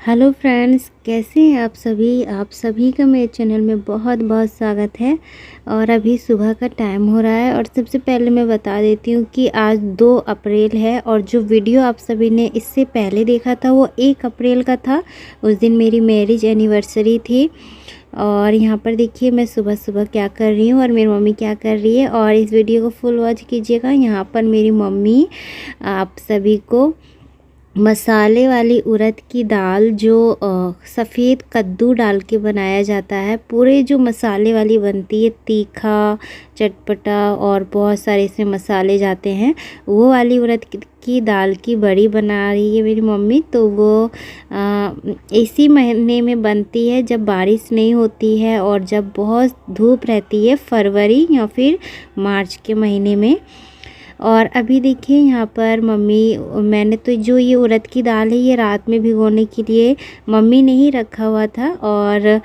Hello friends, कैसे हैं आप सभी का मेरे चैनल में बहुत बहुत स्वागत है। और अभी सुबह का टाइम हो रहा है और सबसे पहले मैं बता देती हूँ कि आज 2 अप्रैल है और जो वीडियो आप सभी ने इससे पहले देखा था वो 1 अप्रैल का था। उस दिन मेरी मैरिज एनिवर्सरी थी। और यहाँ पर देखिए मैं सुबह सुबह क्या कर रही हूँ और मेरी मम्मी क्या कर रही है, और इस वीडियो को फुल वॉच कीजिएगा। यहाँ पर मेरी मम्मी आप सभी को मसाले वाली उड़द की दाल जो सफ़ेद कद्दू डाल के बनाया जाता है, पूरे जो मसाले वाली बनती है, तीखा चटपटा और बहुत सारे इसमें मसाले जाते हैं, वो वाली उड़द की दाल की बड़ी बना रही है मेरी मम्मी। तो वो इसी महीने में बनती है जब बारिश नहीं होती है और जब बहुत धूप रहती है, फरवरी या फिर मार्च के महीने में। और अभी देखिए यहाँ पर मम्मी, मैंने तो जो ये उड़द की दाल है ये रात में भिगोने के लिए मम्मी ने ही रखा हुआ था, और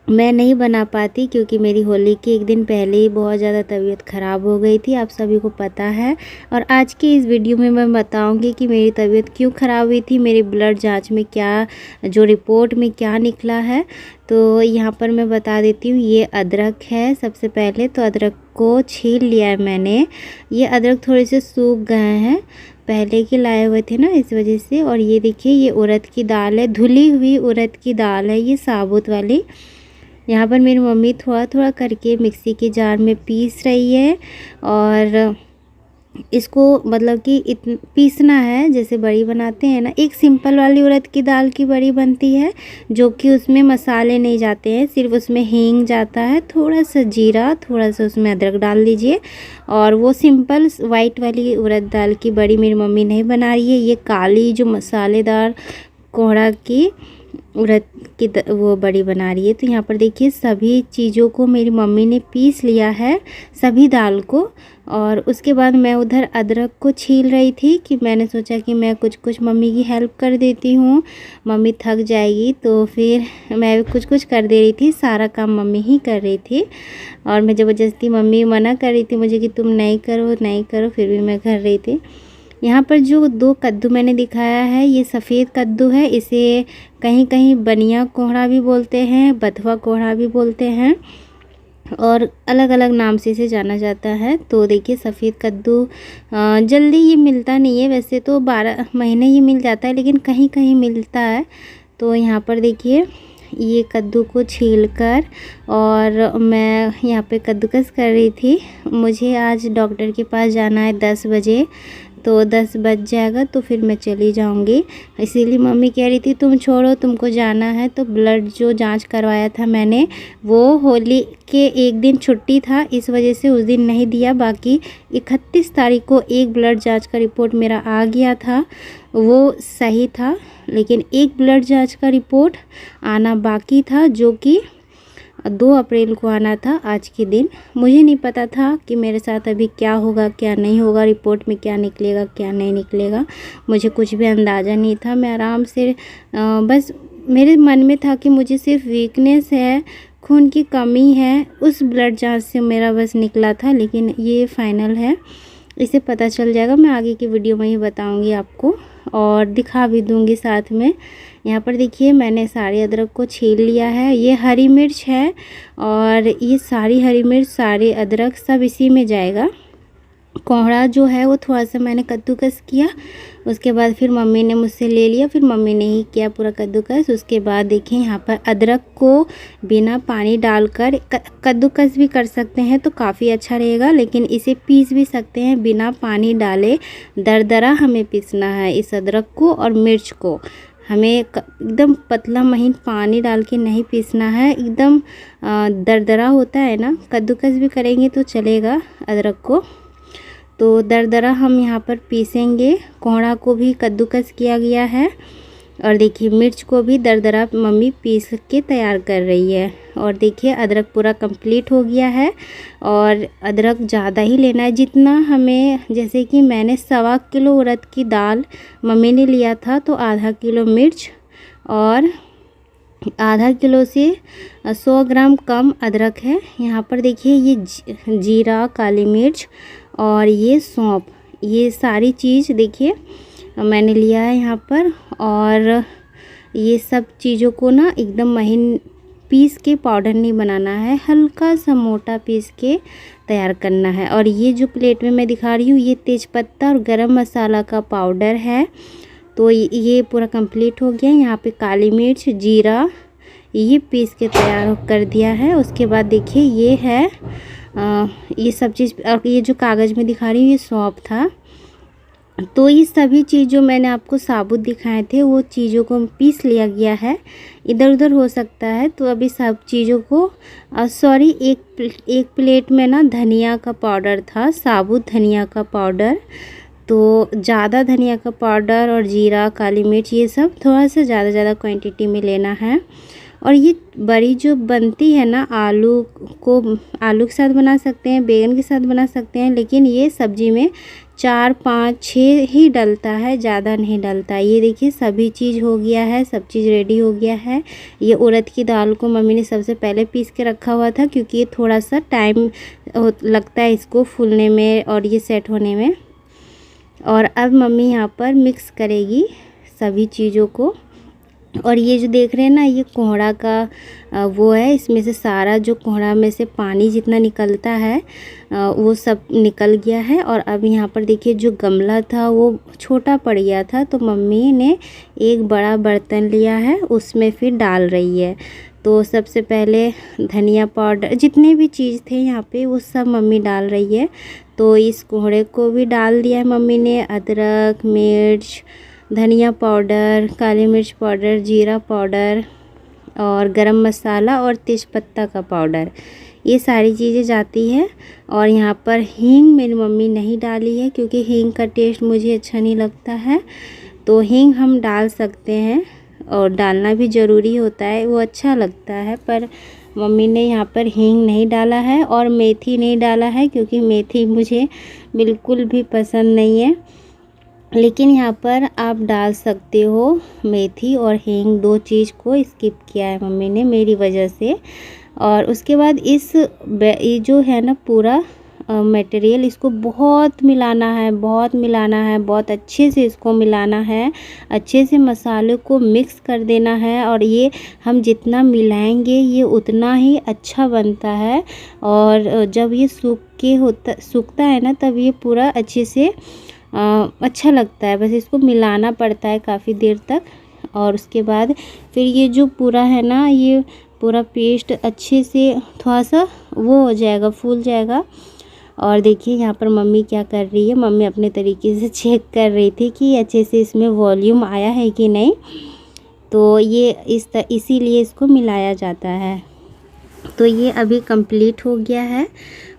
मैं नहीं बना पाती क्योंकि मेरी होली के 1 दिन पहले ही बहुत ज़्यादा तबीयत ख़राब हो गई थी, आप सभी को पता है। और आज के इस वीडियो में मैं बताऊंगी कि मेरी तबीयत क्यों ख़राब हुई थी, मेरी ब्लड जांच में क्या, जो रिपोर्ट में क्या निकला है। तो यहाँ पर मैं बता देती हूँ, ये अदरक है। सबसे पहले तो अदरक को छील लिया है मैंने। ये अदरक थोड़े से सूख गए हैं, पहले के लाए हुए थे ना, इस वजह से। और ये देखिए ये उड़द की दाल है, धुली हुई उड़द की दाल है ये, साबुत वाली। यहाँ पर मेरी मम्मी थोड़ा थोड़ा करके मिक्सी के जार में पीस रही है। और इसको मतलब कि पीसना है जैसे बड़ी बनाते हैं ना। एक सिंपल वाली उड़द की दाल की बड़ी बनती है जो कि उसमें मसाले नहीं जाते हैं, सिर्फ उसमें हींग जाता है, थोड़ा सा जीरा, थोड़ा सा उसमें अदरक डाल दीजिए। और वो सिंपल वाइट वाली उड़द दाल की बड़ी मेरी मम्मी नहीं बना रही है, ये काली जो मसालेदार कोहड़ा की उड़द की वो बड़ी बना रही है। तो यहाँ पर देखिए सभी चीज़ों को मेरी मम्मी ने पीस लिया है, सभी दाल को। और उसके बाद मैं उधर अदरक को छील रही थी कि मैंने सोचा कि मैं कुछ मम्मी की हेल्प कर देती हूँ, मम्मी थक जाएगी, तो फिर मैं कुछ कर दे रही थी, सारा काम मम्मी ही कर रही थी। और मैं ज़बरदस्ती, मम्मी मना कर रही थी मुझे कि तुम नहीं करो, फिर भी मैं कर रही थी। यहाँ पर जो 2 कद्दू मैंने दिखाया है ये सफ़ेद कद्दू है, इसे कहीं कहीं बनिया कोहड़ा भी बोलते हैं, बथुआ कोहड़ा भी बोलते हैं, और अलग अलग नाम से इसे जाना जाता है। तो देखिए सफ़ेद कद्दू जल्दी ये मिलता नहीं है, वैसे तो 12 महीने ही मिल जाता है, लेकिन कहीं कहीं मिलता है। तो यहाँ पर देखिए ये कद्दू को छीलकर, और मैं यहाँ पे कद्दूकस कर रही थी। मुझे आज डॉक्टर के पास जाना है 10 बजे, तो 10 बज जाएगा तो फिर मैं चली जाऊंगी। इसीलिए मम्मी कह रही थी तुम छोड़ो, तुमको जाना है। तो ब्लड जो जांच करवाया था मैंने, वो होली के 1 दिन छुट्टी था, इस वजह से उस दिन नहीं दिया। बाकी 31 तारीख को एक ब्लड जांच का रिपोर्ट मेरा आ गया था, वो सही था। लेकिन एक ब्लड जांच का रिपोर्ट आना बाकी था जो कि 2 अप्रैल को आना था, आज के दिन। मुझे नहीं पता था कि मेरे साथ अभी क्या होगा क्या नहीं होगा, रिपोर्ट में क्या निकलेगा क्या नहीं निकलेगा, मुझे कुछ भी अंदाज़ा नहीं था। मैं आराम से बस मेरे मन में था कि मुझे सिर्फ वीकनेस है, खून की कमी है, उस ब्लड जांच से मेरा बस निकला था। लेकिन ये फाइनल है, इसे पता चल जाएगा, मैं आगे की वीडियो में ही बताऊंगी आपको और दिखा भी दूंगी साथ में। यहाँ पर देखिए मैंने सारे अदरक को छील लिया है, ये हरी मिर्च है, और ये सारी हरी मिर्च, सारे अदरक सब इसी में जाएगा। कोहड़ा जो है वो थोड़ा सा मैंने कद्दूकस किया, उसके बाद फिर मम्मी ने मुझसे ले लिया, फिर मम्मी ने ही किया पूरा कद्दूकस। उसके बाद देखिए यहाँ पर अदरक को बिना पानी डालकर कद्दूकस भी कर सकते हैं तो काफ़ी अच्छा रहेगा, लेकिन इसे पीस भी सकते हैं बिना पानी डाले। दरदरा हमें पीसना है इस अदरक को और मिर्च को, हमें एकदम पतला महीन पानी डाल के नहीं पीसना है, एकदम दरदरा होता है ना, कद्दूकस भी करेंगे तो चलेगा अदरक को। तो दरदरा हम यहाँ पर पीसेंगे। कोहड़ा को भी कद्दूकस किया गया है, और देखिए मिर्च को भी दरदरा मम्मी पीस के तैयार कर रही है। और देखिए अदरक पूरा कंप्लीट हो गया है, और अदरक ज़्यादा ही लेना है जितना हमें, जैसे कि मैंने 1.25 किलो उड़द की दाल मम्मी ने लिया था, तो आधा किलो मिर्च और आधा किलो से 100 ग्राम कम अदरक है। यहाँ पर देखिए ये जीरा, काली मिर्च और ये सौंफ, ये सारी चीज़ देखिए मैंने लिया है यहाँ पर। और ये सब चीज़ों को ना एकदम महीन पीस के पाउडर नहीं बनाना है, हल्का सा मोटा पीस के तैयार करना है। और ये जो प्लेट में मैं दिखा रही हूँ ये तेज़पत्ता और गरम मसाला का पाउडर है। तो ये पूरा कंप्लीट हो गया। यहाँ पे काली मिर्च, जीरा ये पीस के तैयार कर दिया है। उसके बाद देखिए ये है ये सब चीज़, और ये जो कागज़ में दिखा रही हूँ ये सौंफ था। तो ये सभी चीज़ जो मैंने आपको साबुत दिखाए थे वो चीज़ों को पीस लिया गया है। इधर उधर हो सकता है तो अभी सब चीज़ों को सॉरी एक प्लेट में ना धनिया का पाउडर था, साबुत धनिया का पाउडर। तो ज़्यादा धनिया का पाउडर और जीरा, काली मिर्च ये सब थोड़ा सा ज़्यादा क्वांटिटी में लेना है। और ये बड़ी जो बनती है ना आलू के साथ बना सकते हैं, बैंगन के साथ बना सकते हैं, लेकिन ये सब्ज़ी में 4, 5, 6 ही डलता है, ज़्यादा नहीं डलता। ये देखिए सभी चीज़ हो गया है, सब चीज़ रेडी हो गया है। ये उड़द की दाल को मम्मी ने सबसे पहले पीस के रखा हुआ था क्योंकि ये थोड़ा सा टाइम लगता है इसको फूलने में और ये सेट होने में। और अब मम्मी यहाँ पर मिक्स करेगी सभी चीज़ों को। और ये जो देख रहे हैं ना ये कोहड़ा का वो है, इसमें से सारा जो कोहड़ा में से पानी जितना निकलता है वो सब निकल गया है। और अब यहाँ पर देखिए जो गमला था वो छोटा पड़ गया था तो मम्मी ने एक बड़ा बर्तन लिया है उसमें फिर डाल रही है। तो सबसे पहले धनिया पाउडर जितने भी चीज़ थे यहाँ पे वो सब मम्मी डाल रही है। तो इस कोहड़े को भी डाल दिया है मम्मी ने, अदरक, मिर्च, धनिया पाउडर, काली मिर्च पाउडर, जीरा पाउडर और गरम मसाला और तेज़पत्ता का पाउडर, ये सारी चीज़ें जाती है। और यहाँ पर हींग मेरी मम्मी नहीं डाली है क्योंकि हींग का टेस्ट मुझे अच्छा नहीं लगता है। तो हींग हम डाल सकते हैं और डालना भी ज़रूरी होता है, वो अच्छा लगता है, पर मम्मी ने यहाँ पर हींग नहीं डाला है। और मेथी नहीं डाला है क्योंकि मेथी मुझे बिल्कुल भी पसंद नहीं है, लेकिन यहाँ पर आप डाल सकते हो मेथी और हींग, दो चीज़ को स्किप किया है मम्मी ने मेरी वजह से। और उसके बाद ये जो है ना पूरा मटेरियल इसको बहुत मिलाना है, बहुत अच्छे से इसको मिलाना है, अच्छे से मसाले को मिक्स कर देना है। और ये हम जितना मिलाएंगे ये उतना ही अच्छा बनता है। और जब ये सूखता है ना तब ये पूरा अच्छे से अच्छा लगता है। बस इसको मिलाना पड़ता है काफ़ी देर तक। और उसके बाद फिर ये जो पूरा है ना ये पूरा पेस्ट अच्छे से थोड़ा सा वो हो जाएगा, फूल जाएगा। और देखिए यहाँ पर मम्मी क्या कर रही है, मम्मी अपने तरीके से चेक कर रही थी कि अच्छे से इसमें वॉल्यूम आया है कि नहीं। तो ये इसीलिए इसको मिलाया जाता है। तो ये अभी कंप्लीट हो गया है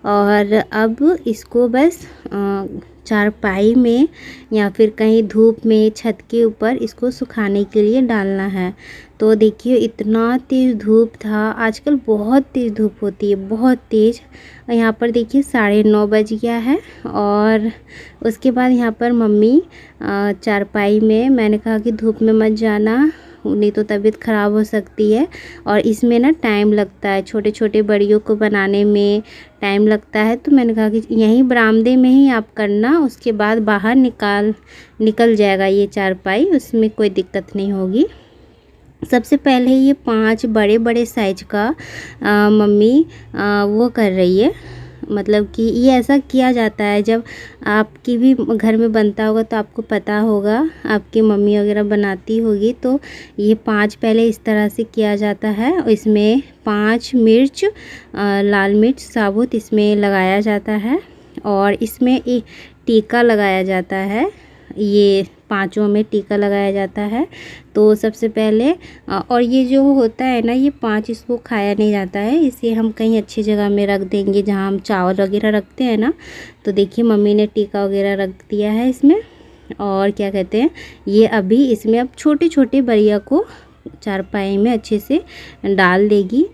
और अब इसको बस चारपाई में या फिर कहीं धूप में छत के ऊपर इसको सुखाने के लिए डालना है। तो देखिए इतना तेज़ धूप था, आजकल बहुत तेज़ धूप होती है, बहुत तेज़। यहाँ पर देखिए 9:30 बज गया है। और उसके बाद यहाँ पर मम्मी चारपाई में, मैंने कहा कि धूप में मत जाना नहीं तो तबीयत ख़राब हो सकती है। और इसमें ना टाइम लगता है, छोटे छोटे बड़ियों को बनाने में टाइम लगता है। तो मैंने कहा कि यहीं बरामदे में ही आप करना, उसके बाद बाहर निकल जाएगा ये चारपाई, उसमें कोई दिक्कत नहीं होगी। सबसे पहले ये 5 बड़े बड़े साइज का मम्मी वो कर रही है, मतलब कि ये ऐसा किया जाता है जब आपकी भी घर में बनता होगा तो आपको पता होगा, आपकी मम्मी वगैरह बनाती होगी। तो ये 5 पहले इस तरह से किया जाता है। इसमें 5 मिर्च, लाल मिर्च साबुत इसमें लगाया जाता है और इसमें एक टीका लगाया जाता है, ये 5 में टीका लगाया जाता है। तो सबसे पहले और ये जो होता है ना ये 5 इसको खाया नहीं जाता है, इसे हम कहीं अच्छी जगह में रख देंगे जहाँ हम चावल वगैरह रखते हैं ना। तो देखिए मम्मी ने टीका वगैरह रख दिया है इसमें। और क्या कहते हैं ये अभी इसमें अब छोटे छोटे बरिया को चारपाई में अच्छे से डाल देगी,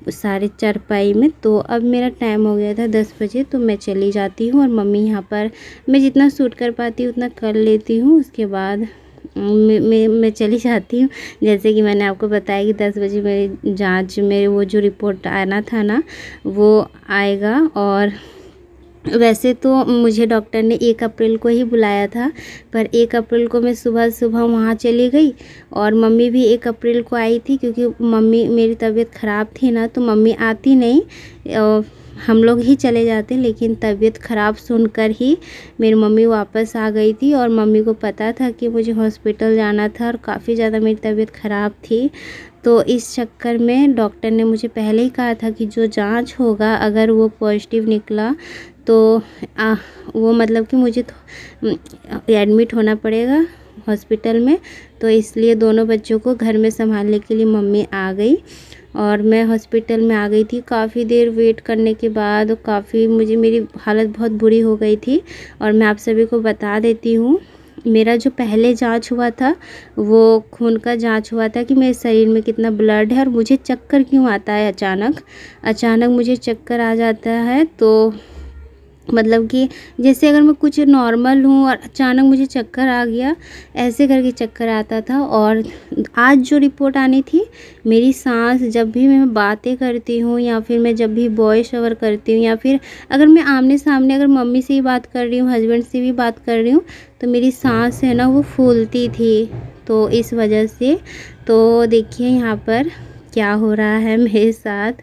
सारे चारपाई में। तो अब मेरा टाइम हो गया था 10 बजे, तो मैं चली जाती हूँ। और मम्मी यहाँ पर मैं जितना शूट कर पाती हूँ उतना कर लेती हूँ, उसके बाद मैं चली जाती हूँ। जैसे कि मैंने आपको बताया कि 10 बजे मेरी जांच में वो जो रिपोर्ट आना था ना वो आएगा। और वैसे तो मुझे डॉक्टर ने 1 अप्रैल को ही बुलाया था, पर 1 अप्रैल को मैं सुबह-सुबह वहाँ चली गई और मम्मी भी 1 अप्रैल को आई थी, क्योंकि मम्मी मेरी तबीयत ख़राब थी ना, तो मम्मी आती नहीं, हम लोग ही चले जाते। लेकिन तबीयत ख़राब सुनकर ही मेरी मम्मी वापस आ गई थी और मम्मी को पता था कि मुझे हॉस्पिटल जाना था और काफ़ी ज़्यादा मेरी तबीयत ख़राब थी। तो इस चक्कर में डॉक्टर ने मुझे पहले ही कहा था कि जो जांच होगा अगर वो पॉजिटिव निकला तो वो मतलब कि मुझे एडमिट होना पड़ेगा हॉस्पिटल में। तो इसलिए दोनों बच्चों को घर में संभालने के लिए मम्मी आ गई और मैं हॉस्पिटल में आ गई थी। काफ़ी देर वेट करने के बाद काफ़ी मेरी हालत बहुत बुरी हो गई थी। और मैं आप सभी को बता देती हूँ, मेरा जो पहले जांच हुआ था वो खून का जांच हुआ था कि मेरे शरीर में कितना ब्लड है और मुझे चक्कर क्यों आता है अचानक मुझे चक्कर आ जाता है। तो मतलब कि जैसे अगर मैं कुछ नॉर्मल हूँ और अचानक मुझे चक्कर आ गया, ऐसे करके चक्कर आता था। और आज जो रिपोर्ट आनी थी, मेरी सांस जब भी मैं बातें करती हूँ या फिर मैं जब भी वॉइस ओवर करती हूँ या फिर अगर मैं आमने सामने अगर मम्मी से ही बात कर रही हूँ, हस्बैंड से भी बात कर रही हूँ, तो मेरी सांस है ना वो फूलती थी। तो इस वजह से तो देखिए यहाँ पर क्या हो रहा है मेरे साथ,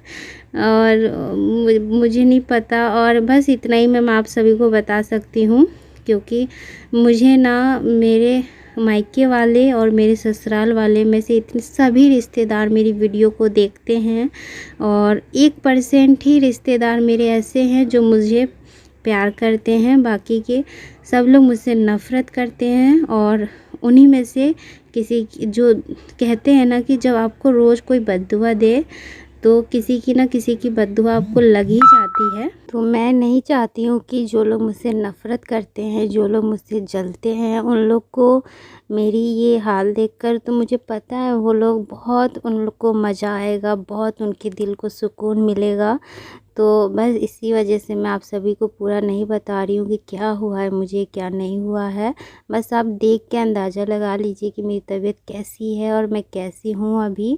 और मुझे नहीं पता। और बस इतना ही मैं आप सभी को बता सकती हूँ, क्योंकि मुझे ना मेरे मायके वाले और मेरे ससुराल वाले में से इतने सभी रिश्तेदार मेरी वीडियो को देखते हैं और 1% ही रिश्तेदार मेरे ऐसे हैं जो मुझे प्यार करते हैं। बाकी के सब लोग मुझसे नफ़रत करते हैं। और उन्हीं में से किसी जो कहते हैं ना कि जब आपको रोज़ कोई बद्दुआ दे तो किसी की ना किसी की बद्दुआ आपको लग ही जाती है। तो मैं नहीं चाहती हूँ कि जो लोग मुझसे नफ़रत करते हैं, जो लोग मुझसे जलते हैं, उन लोग को मेरी ये हाल देखकर तो मुझे पता है वो लोग बहुत उन लोग को मज़ा आएगा, बहुत उनके दिल को सुकून मिलेगा। तो बस इसी वजह से मैं आप सभी को पूरा नहीं बता रही हूँ कि क्या हुआ है मुझे, क्या नहीं हुआ है। बस आप देख के अंदाज़ा लगा लीजिए कि मेरी तबीयत कैसी है और मैं कैसी हूँ अभी।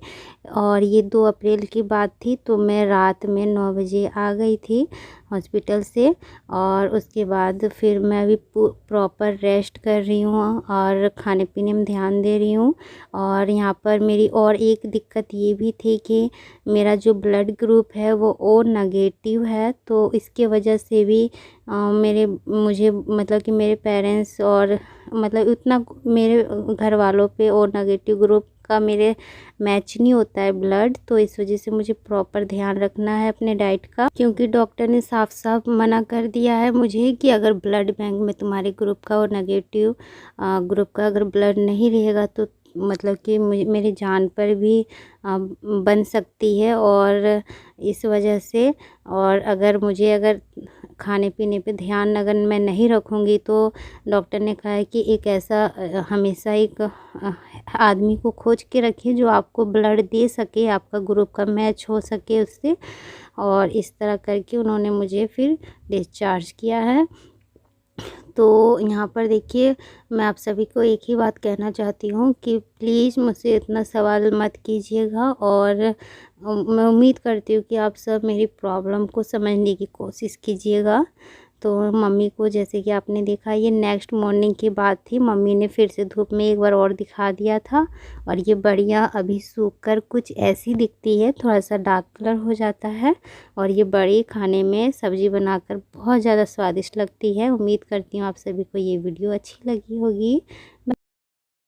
और ये 2 अप्रैल की बात थी, तो मैं रात में 9 बजे आ गई थी हॉस्पिटल से। और उसके बाद फिर मैं अभी प्रॉपर रेस्ट कर रही हूँ और खाने पीने में ध्यान दे रही हूँ। और यहाँ पर मेरी और एक दिक्कत ये भी थी कि मेरा जो ब्लड ग्रुप है वो ओ नेगेटिव है। तो इसके वजह से भी मुझे मतलब कि मेरे पेरेंट्स और मतलब उतना मेरे घर वालों पे ओ नेगेटिव ग्रुप का मेरे मैच नहीं होता है ब्लड। तो इस वजह से मुझे प्रॉपर ध्यान रखना है अपने डाइट का, क्योंकि डॉक्टर ने साफ साफ मना कर दिया है मुझे कि अगर ब्लड बैंक में तुम्हारे ग्रुप का और नेगेटिव ग्रुप का अगर ब्लड नहीं रहेगा तो मतलब कि मेरी जान पर भी बन सकती है। और इस वजह से और अगर खाने पीने पे ध्यान अगर मैं नहीं रखूँगी तो डॉक्टर ने कहा है कि एक ऐसा हमेशा एक आदमी को खोज के रखिए जो आपको ब्लड दे सके, आपका ग्रुप का मैच हो सके उससे। और इस तरह करके उन्होंने मुझे फिर डिस्चार्ज किया है। तो यहाँ पर देखिए, मैं आप सभी को एक ही बात कहना चाहती हूँ कि प्लीज़ मुझसे इतना सवाल मत कीजिएगा। और मैं उम्मीद करती हूँ कि आप सब मेरी प्रॉब्लम को समझने की कोशिश कीजिएगा। तो मम्मी को जैसे कि आपने देखा, ये नेक्स्ट मॉर्निंग की बात थी, मम्मी ने फिर से धूप में एक बार और दिखा दिया था। और ये बढ़िया अभी सूख कर कुछ ऐसी दिखती है, थोड़ा सा डार्क कलर हो जाता है। और ये बड़ी खाने में सब्ज़ी बनाकर बहुत ज़्यादा स्वादिष्ट लगती है। उम्मीद करती हूँ आप सभी को ये वीडियो अच्छी लगी होगी।